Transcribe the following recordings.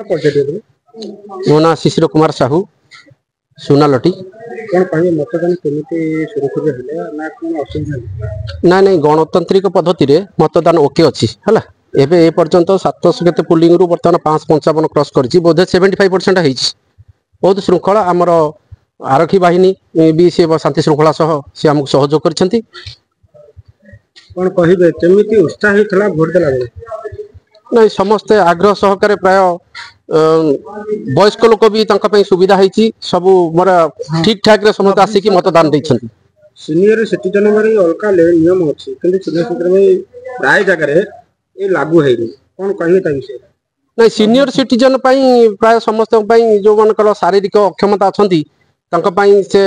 मो ना शिशिर कुमार साहू सुनालटी ना नहीं गणतांत्रिक पद्धति रे मतदान ओके अच्छी है एबे ए पर्यंत 700 केते पुलिंग रु बर्तमान 555 क्रॉस करछि बोधे 75% हेछि बहुत श्रृंखला आमर आरक्षी बाहिनी भी से शांति श्रृंखला सह से हमको सहयोग करछंती कोन कहिबे केमिति उत्साह थला भोट देला नहीं समस्ते आग्रह सहकारे प्राय वयस्क लोक भी तंका पई सुविधा हेछि सब मोरा ठीक ठाक रे समस्त आसी कि मतदान दैछंती सीनियर सिटीजन मारी अलका ले नियम अछि किंतु सीनियर सिटीजन में प्राय जगह रे ए लागू हेरि कोन कहिबे ता विषय नहीं सीनियर सिटीजन पई प्राय समस्त पई जो मन कर शारीरिक अक्षमता अछंती तंका पई से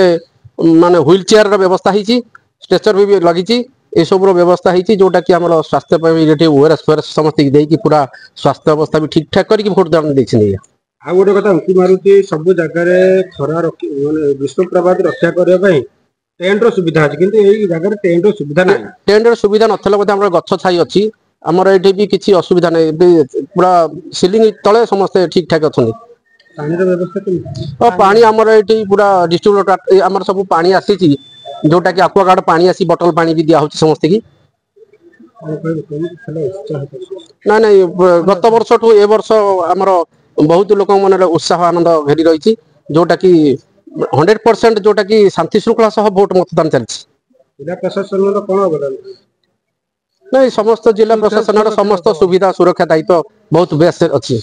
माने व्हील चेयर रा व्यवस्था हेछि स्ट्रेचर भी लगिछि ए सब रो व्यवस्था हेछि जोटा कि हमर स्वास्थ्य पई रेटे ओआरएस फोरएस समस्त देई कि पूरा स्वास्थ्य अवस्था भी ठीक ठाक करी कि वोट दान दैछिन आ गोटे कथा उंकी मारुति सब जगह रे खरा रखी माने विश्व प्रवाद रक्षा करबा पई टेंट रो सुविधा अछि किंतु एई जगह रे टेंट रो सुविधा नै टेंट रो सुविधा नथला बते हमर गच्छ छाई अछि हमर एठी भी किछि असुविधा नै पूरा सीलिंग तळे समस्त ठीक ठाक अछन पानी रो व्यवस्था केमि पानी हमर एठी पूरा डिस्ट्रीब्यूटर हमर सब पानी आसीछि जोटा कि एक्वागार्ड पानी आसी बोतल पानी भी दिया होछि समस्त की ना नहीं गत वर्ष ठू ए वर्ष हमर बहुत लोक मन उत्साह आनंद घेरी रही जोटा कि 100% जोटा कि शांति श्रृंखला सह वोट मतदान चलछि जिला प्रशासन रो कोन अवदान नहीं समस्त जिला प्रशासन समस्त सुविधा सुरक्षा दायित्व बहुत बेस अच्छी।